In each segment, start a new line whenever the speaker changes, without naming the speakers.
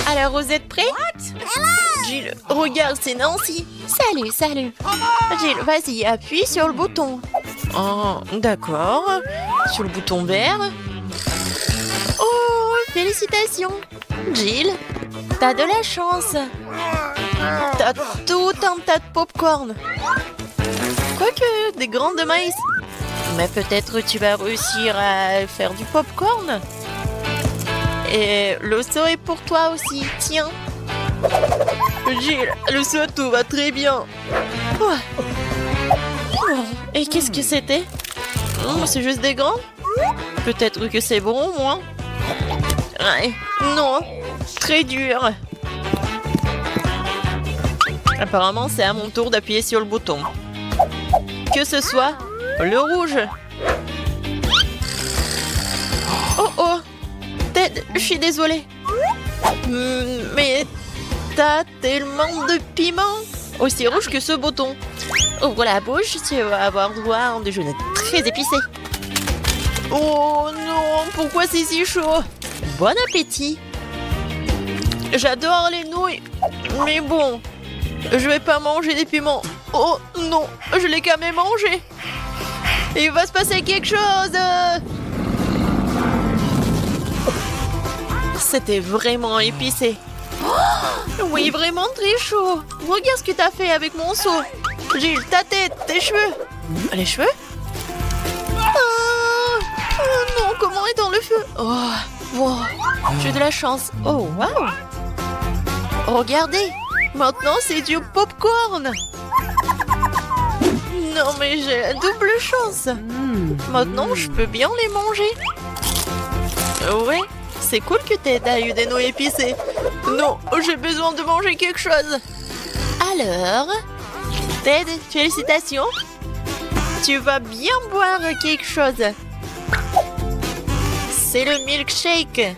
Alors, vous êtes prêts? Jill, regarde, c'est Nancy. Salut, salut. Jill, vas-y, appuie sur le bouton. Oh, d'accord. Sur le bouton vert. Oh, félicitations. Jill, t'as de la chance. T'as tout un tas de popcorn. Quoique, des graines de maïs. Mais peut-être tu vas réussir à faire du popcorn. Et le seau est pour toi aussi, tiens. Jill, le seau, tout va très bien. Oh. Oh. Et qu'est-ce que c'était? C'est juste des grains? Peut-être que c'est bon, moi. Ouais. Non, très dur. Apparemment, c'est à mon tour d'appuyer sur le bouton. Que ce soit le rouge. Oh oh, Ted, je suis désolée. Mais t'as tellement de piment. Aussi rouge que ce bouton. Ouvre la bouche, tu vas avoir droit à un déjeuner très épicé. Oh non, pourquoi c'est si chaud? Bon appétit. J'adore les nouilles, mais bon, je vais pas manger des piments. Oh non, je l'ai quand même mangé. Il va se passer quelque chose. C'était vraiment épicé. Oh, oui, vraiment très chaud. Regarde ce que t'as fait avec mon seau. Jill, ta tête, tes cheveux. Les cheveux? Oh non, comment est dans le feu? Oh, wow. J'ai de la chance. Oh, wow. Regardez, maintenant c'est du popcorn. Non, mais j'ai la double chance. Maintenant, je peux bien les manger. Ouais, c'est cool que Ted a eu des nouilles épicées. Non, j'ai besoin de manger quelque chose. Alors, Ted, félicitations. Tu vas bien boire quelque chose. C'est le milkshake.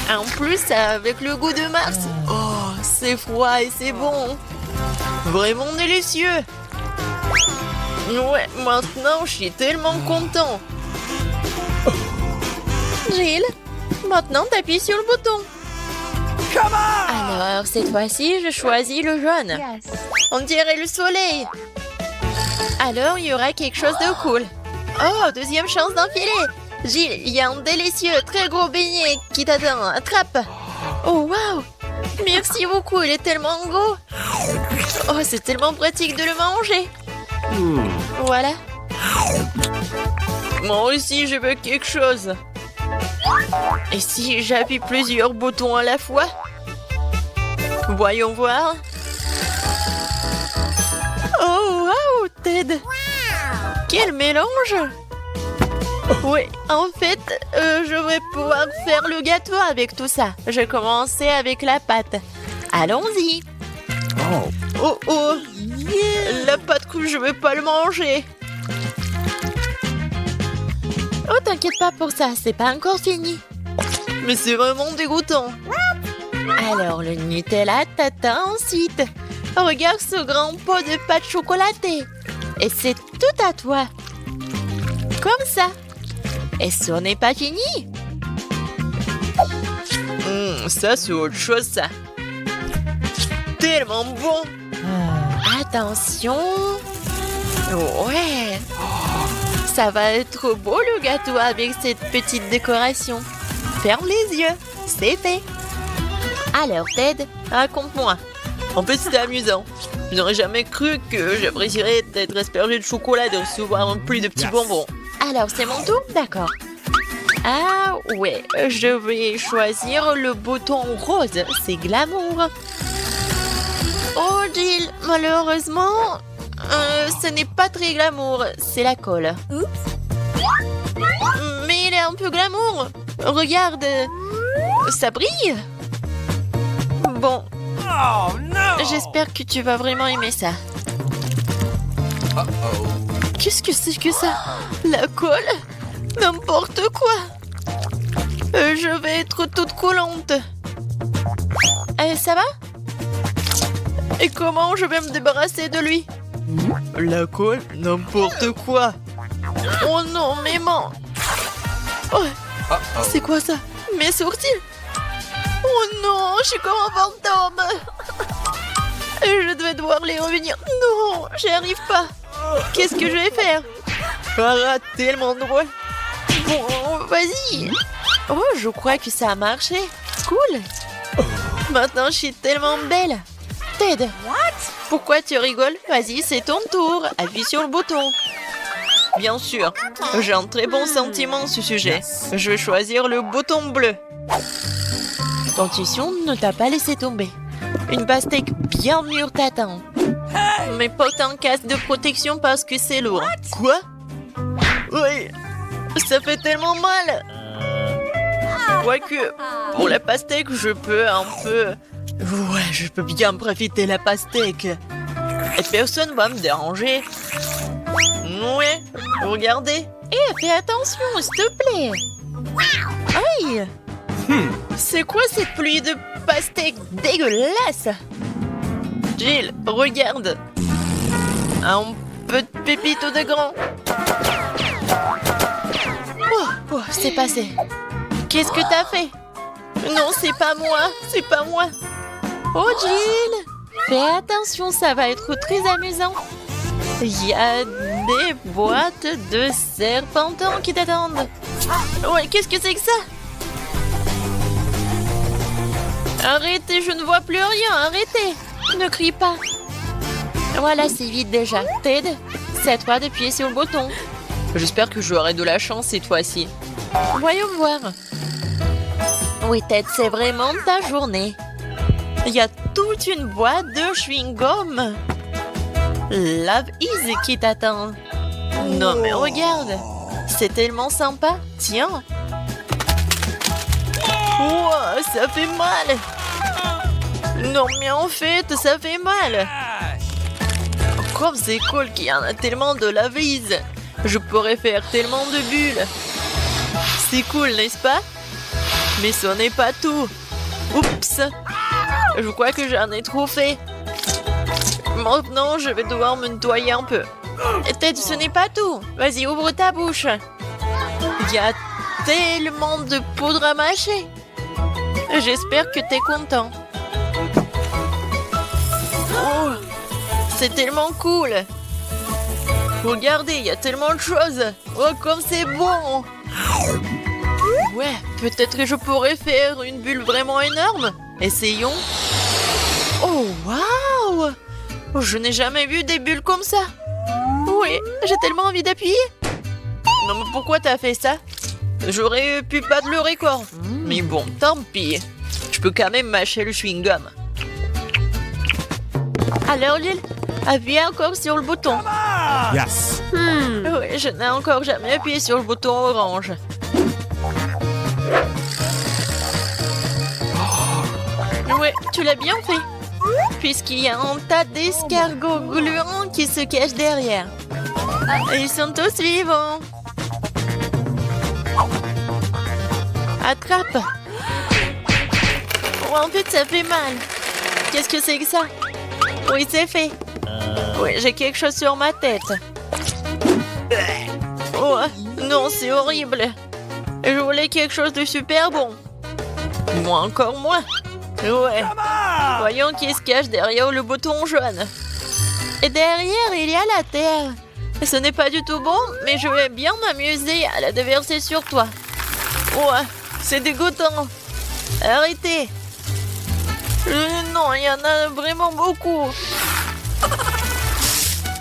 En plus, avec le goût de Mars. Oh, c'est froid et c'est bon. Vraiment délicieux. Ouais, maintenant, je suis tellement content. Jill, maintenant, t'appuies sur le bouton. Alors, cette fois-ci, je choisis le jaune. Yes. On dirait le soleil. Alors, il y aura quelque chose de cool. Oh, deuxième chance d'enfiler. Jill, il y a un délicieux, très gros beignet qui t'attend. Attrape. Oh, waouh. Merci beaucoup, il est tellement gros. Oh, c'est tellement pratique de le manger. Voilà. Moi aussi, je veux quelque chose. Et si j'appuie plusieurs boutons à la fois? Voyons voir. Oh, wow, Ted. Quel mélange. Oui, en fait, je vais pouvoir faire le gâteau avec tout ça. Je vais commencer avec la pâte. Allons-y. Oh, oh. La pâte que je vais pas le manger. Oh, t'inquiète pas pour ça, c'est pas encore fini. Mais c'est vraiment dégoûtant. Alors, le Nutella t'atteint ensuite. Regarde ce grand pot de pâte chocolatée. Et c'est tout à toi. Comme ça. Et ce n'est pas fini. Ça, c'est autre chose, ça. Tellement bon. Attention. Ouais. Ça va être beau le gâteau avec cette petite décoration. Ferme les yeux. C'est fait. Alors, Ted, raconte-moi. En fait, c'était amusant. Je n'aurais jamais cru que j'apprécierais d'être aspergé de chocolat et de recevoir un pli de petits bonbons. Alors, c'est mon tour? D'accord. Ah, ouais. Je vais choisir le bouton rose. C'est glamour. Oh, Jill, malheureusement, ce n'est pas très glamour. C'est la colle. Mais il est un peu glamour. Regarde, ça brille. Bon, j'espère que tu vas vraiment aimer ça. Qu'est-ce que c'est que ça? La colle? N'importe quoi. Je vais être toute collante. Ça va? Et comment je vais me débarrasser de lui? La colle? N'importe quoi. Oh non, mes mains. Oh, c'est quoi ça? Mes sourcils? Oh non, je suis comme un fantôme. Je devais devoir les revenir. Non, j'y arrive pas. Qu'est-ce que je vais faire? Ah, tellement drôle. Bon, vas-y. Oh, je crois que ça a marché. Cool. Maintenant, je suis tellement belle. Ted. Pourquoi tu rigoles? Vas-y, c'est ton tour. Appuie sur le bouton. Bien sûr, j'ai un très bon sentiment à ce sujet. Je vais choisir le bouton bleu. Ton intuition ne t'a pas laissé tomber. Une pastèque bien mûre t'attend. Mais porte un casque de protection parce que c'est lourd. Quoi? Oui, ça fait tellement mal. Quoique, pour la pastèque, je peux un peu... Ouais, je peux bien profiter de la pastèque. Et personne va me déranger. Ouais, regardez. Fais attention, s'il te plaît. Aïe. C'est quoi cette pluie de pastèque dégueulasse? Jill, regarde. Un peu de pépito de grand. Oh, c'est passé. Qu'est-ce que t'as fait? Non, c'est pas moi, c'est pas moi. Oh, Jill, fais attention, ça va être très amusant. Il y a des boîtes de serpentins qui t'attendent. Ouais, qu'est-ce que c'est que ça? Arrêtez, je ne vois plus rien, arrêtez. Ne crie pas. Voilà, c'est vide déjà. Ted, c'est à toi d'appuyer sur le bouton. J'espère que j'aurai de la chance cette fois-ci. Voyons voir. Oui, Ted, c'est vraiment ta journée. Il y a toute une boîte de chewing-gum. Love Is qui t'attend. Non, mais regarde. C'est tellement sympa. Tiens. Wow, ça fait mal. Non, mais en fait, ça fait mal. Comme c'est cool qu'il y en a tellement de Love Is. Je pourrais faire tellement de bulles. C'est cool, n'est-ce pas? Mais ce n'est pas tout. Oups. Je crois que j'en ai trop fait. Maintenant, je vais devoir me nettoyer un peu. Ted, ce n'est pas tout. Vas-y, ouvre ta bouche. Il y a tellement de poudre à mâcher. J'espère que t'es content. Oh, c'est tellement cool. Regardez, il y a tellement de choses. Oh, comme c'est bon. Ouais, peut-être que je pourrais faire une bulle vraiment énorme. Essayons. Oh, waouh! Je n'ai jamais vu des bulles comme ça. Oui, j'ai tellement envie d'appuyer. Non, mais pourquoi t'as fait ça? J'aurais pu battre le record. Mais bon, tant pis. Je peux quand même mâcher le chewing-gum. Alors, Lil, appuie encore sur le bouton.
Yes.
Oui, je n'ai encore jamais appuyé sur le bouton orange. Ouais, tu l'as bien fait. Puisqu'il y a un tas d'escargots gluants qui se cachent derrière. Et ils sont tous vivants. Attrape. Oh, en fait, ça fait mal. Qu'est-ce que c'est que ça? Oui, c'est fait. Oui, j'ai quelque chose sur ma tête. Oh, non, c'est horrible. Je voulais quelque chose de super bon. Moi, encore moins. Ouais. Voyons qui se cache derrière le bouton jaune. Et derrière, il y a la terre. Ce n'est pas du tout bon, mais je vais bien m'amuser à la déverser sur toi. Ouais, c'est dégoûtant. Arrêtez. Non, il y en a vraiment beaucoup.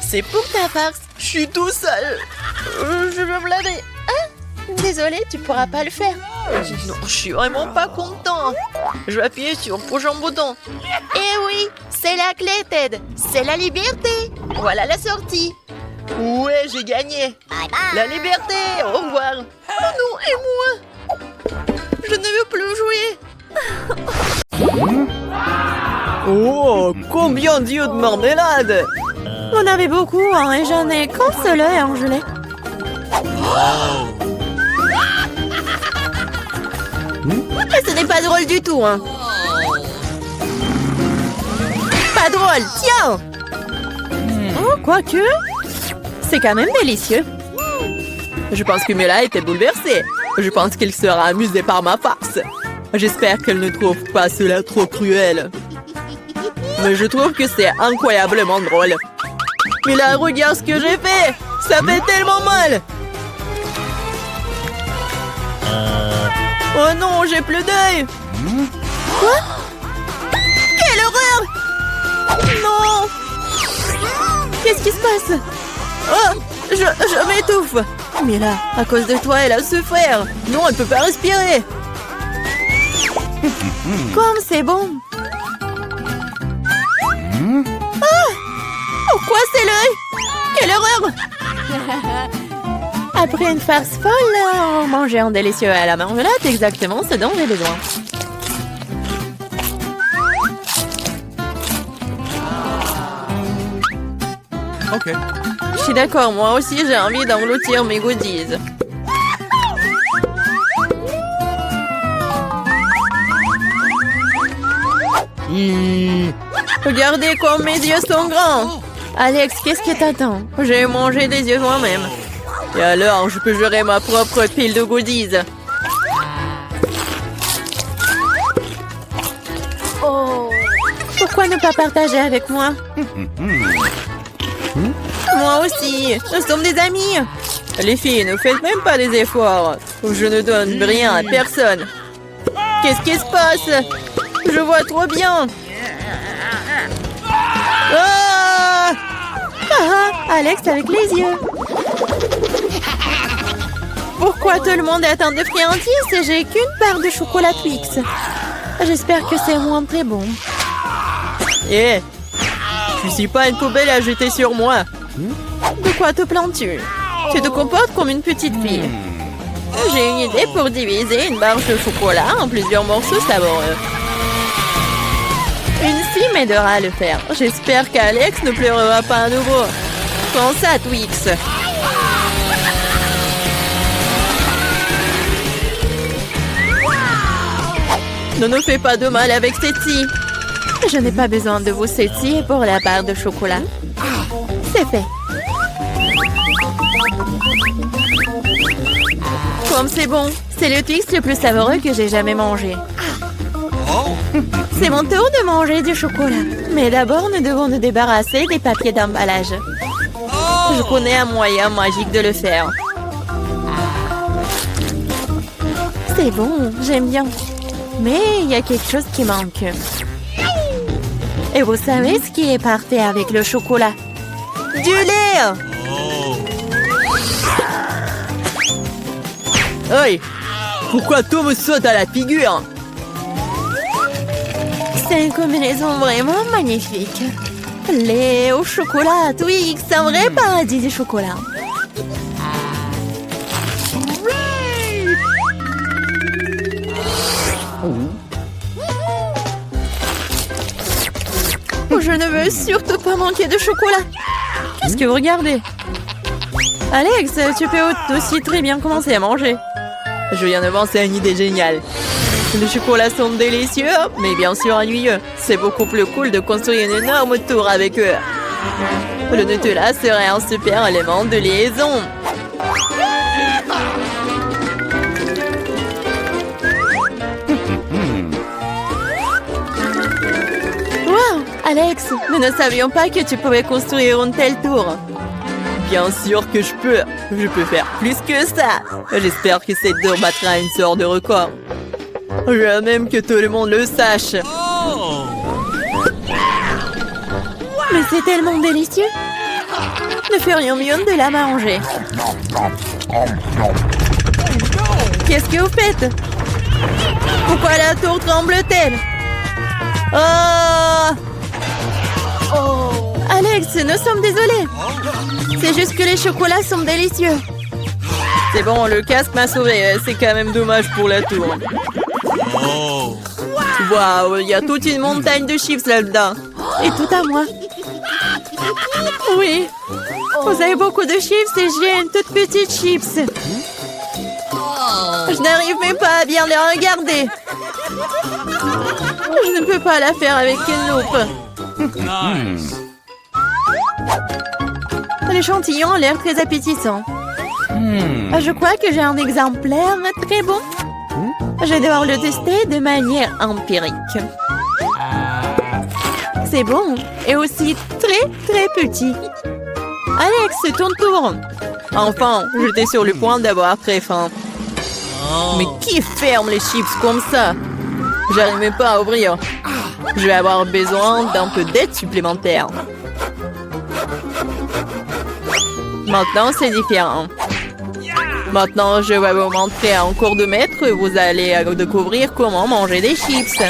C'est pour ta farce. Je suis tout sale. Je veux me laver. Ah, désolé, tu pourras pas le faire. Non, je suis vraiment pas content. Je vais appuyer sur le prochain bouton. Eh oui, c'est la clé, Ted. C'est la liberté. Voilà la sortie. Ouais, j'ai gagné. La liberté. Au revoir. Oh non, et moi? Je ne veux plus jouer.
Oh, combien d'yeux de marmelade!
On avait beaucoup, hein, et j'en ai qu'un seul œil en gelée. Et ce n'est pas drôle du tout, hein. Pas drôle, tiens. Oh, quoique, c'est quand même délicieux. Je pense que Mela était bouleversée. Je pense qu'il sera amusé par ma farce.
J'espère qu'elle ne trouve pas cela trop cruel. Mais je trouve que c'est incroyablement drôle. Mais là, regarde ce que j'ai fait! Ça fait tellement mal! Oh non, j'ai plus d'œil! Quoi? Quelle horreur! Non! Qu'est-ce qui se passe? Oh! Je m'étouffe! Mais là, à cause de toi, elle a souffert! Non, elle peut pas respirer! Comme c'est bon! Ah! Pourquoi c'est l'œil? Quelle horreur! Après une farce folle, on mangeait un délicieux à la marmelade, exactement ce dont j'ai besoin.
Ok.
Je suis d'accord, moi aussi j'ai envie d'engloutir mes goodies. Regardez comme mes yeux sont grands. Alex, qu'est-ce que t'attends? J'ai mangé des yeux moi-même. Et alors, je peux gérer ma propre pile de goodies. Oh. Pourquoi ne pas partager avec moi? Moi aussi, nous sommes des amis. Les filles, ne faites même pas des efforts. Je ne donne rien à personne. Qu'est-ce qui se passe? Je vois trop bien. Ah! Ah, Alex avec les yeux. Pourquoi tout le monde attend de friandises et j'ai qu'une part de chocolat Twix? J'espère que c'est moins très bon. Eh, je suis pas une poubelle à jeter sur moi. De quoi te plains-tu? Tu te comportes comme une petite fille. J'ai une idée pour diviser une barre de chocolat en plusieurs morceaux savoureux. Une fille m'aidera à le faire. J'espère qu'Alex ne pleurera pas à nouveau. Prends ça, Twix. Ne nous fais pas de mal avec Cétie. Je n'ai pas besoin de vous Cétie pour la barre de chocolat. C'est fait. Comme c'est bon. C'est le Twix le plus savoureux que j'ai jamais mangé. C'est mon tour de manger du chocolat. Mais d'abord, nous devons nous débarrasser des papiers d'emballage. Je connais un moyen magique de le faire. C'est bon, j'aime bien. Mais il y a quelque chose qui manque. Et vous savez ce qui est parfait avec le chocolat? Du lait! Oi! Pourquoi tout me saute à la figure? C'est une combinaison vraiment magnifique. Lait au chocolat, Twix, un vrai paradis du chocolat. Je ne veux surtout pas manquer de chocolat. Qu'est-ce que vous regardez? Alex, tu peux aussi très bien commencer à manger. Je viens de penser à une idée géniale. Les chocolats sont délicieux, mais bien sûr ennuyeux. C'est beaucoup plus cool de construire une énorme tour avec eux. Le Nutella serait un super élément de liaison. Wow, Alex, nous ne savions pas que tu pouvais construire une telle tour. Bien sûr que je peux. Je peux faire plus que ça. J'espère que cette tour battra une sorte de record. Je veux même que tout le monde le sache. Mais c'est tellement délicieux. Nous ferions mieux de la manger. Qu'est-ce que vous faites? Pourquoi la tour tremble-t-elle? Oh! Alex, nous sommes désolés. C'est juste que les chocolats sont délicieux. C'est bon, le casque m'a sauvé. C'est quand même dommage pour la tour. Waouh, il y a toute une montagne de chips là-dedans. Et tout à moi. Oui. Vous avez beaucoup de chips et j'ai une toute petite chips. Je n'arrive même pas à bien les regarder. Je ne peux pas la faire avec une loupe. L'échantillon a l'air très appétissant. Je crois que j'ai un exemplaire très bon. Je vais devoir le tester de manière empirique. C'est bon. Et aussi très, très petit. Alex, c'est ton tour. Enfin, j'étais sur le point d'avoir très faim. Mais qui ferme les chips comme ça? J'arrive même pas à ouvrir. Je vais avoir besoin d'un peu d'aide supplémentaire. Maintenant, c'est différent. Maintenant, je vais vous montrer en cours de maître. Vous allez découvrir comment manger des chips.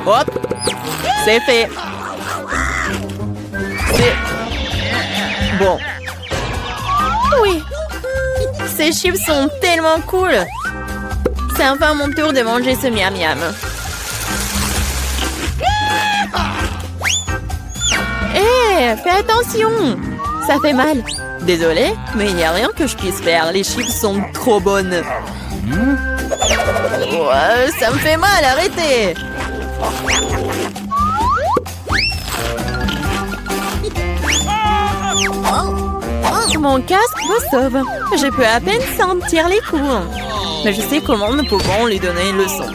Hop! C'est fait. C'est... bon. Oui. Ces chips sont tellement cool. C'est enfin mon tour de manger ce miam miam. Hé, fais attention. Ça fait mal. Désolée, mais il n'y a rien que je puisse faire. Les chips sont trop bonnes. Ouais, ça me fait mal, arrêtez. Mon casque me sauve. Je peux à peine sentir les coups. Mais je sais comment nous pouvons lui donner une leçon.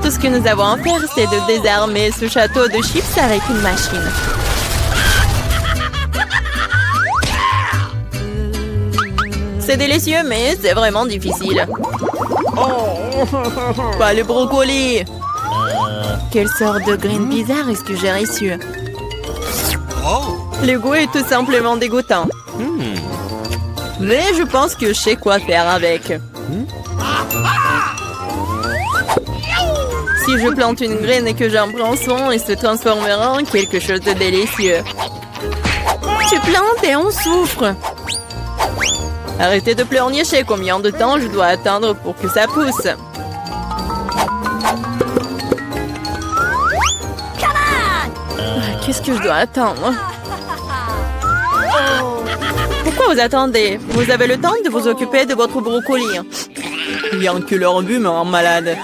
Tout ce que nous avons à faire, c'est de désarmer ce château de chips avec une machine. C'est délicieux, mais c'est vraiment difficile. Oh, pas le brocoli. Quelle sorte de graine bizarre est-ce que j'ai reçu? Le goût est tout simplement dégoûtant. Mais je pense que je sais quoi faire avec. Si je plante une graine et que j'en prends soin, il se transformera en quelque chose de délicieux. Tu plantes et on souffre. Arrêtez de pleurnicher. Combien de temps je dois attendre pour que ça pousse? Qu'est-ce que je dois attendre? Pourquoi vous attendez? Vous avez le temps de vous occuper de votre brocoli. Bien que leur vue me rend malade.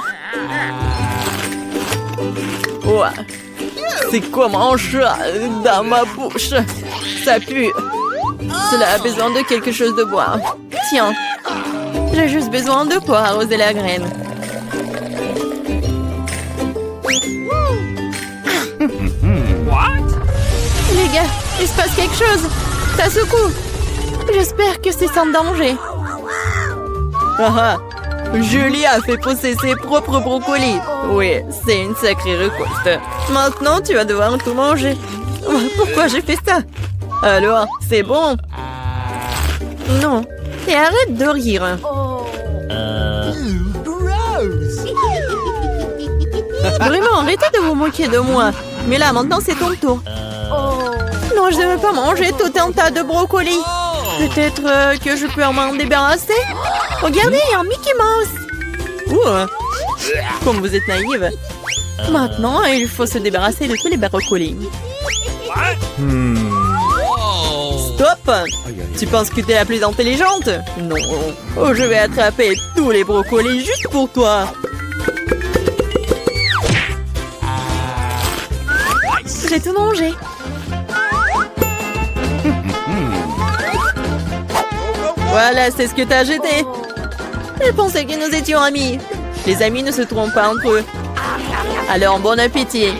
Ouais. C'est comme un chat dans ma bouche. Ça pue. Cela a besoin de quelque chose de boire. Tiens. J'ai juste besoin de quoi arroser la graine. Les gars, il se passe quelque chose. Ça secoue. J'espère que c'est sans danger. Ah, Julie a fait pousser ses propres brocolis. Oui, c'est une sacrée récolte. Maintenant, tu vas devoir tout manger. Pourquoi j'ai fait ça? Alors, c'est bon? Non. Et arrête de rire. Vraiment, arrêtez de vous moquer de moi. Mais là, maintenant, c'est ton tour. Non, je ne veux pas manger tout un tas de brocolis. Peut-être que je peux m'en débarrasser? Regardez, il y a un Mickey Mouse. Comme vous êtes naïve. Maintenant, il faut se débarrasser de tous les brocolis. Stop! Tu penses que tu es la plus intelligente? Non. Oh, je vais attraper tous les brocolis juste pour toi. J'ai tout mangé. Voilà, c'est ce que t'as jeté. Je pensais que nous étions amis. Les amis ne se trompent pas entre eux. Alors, bon appétit.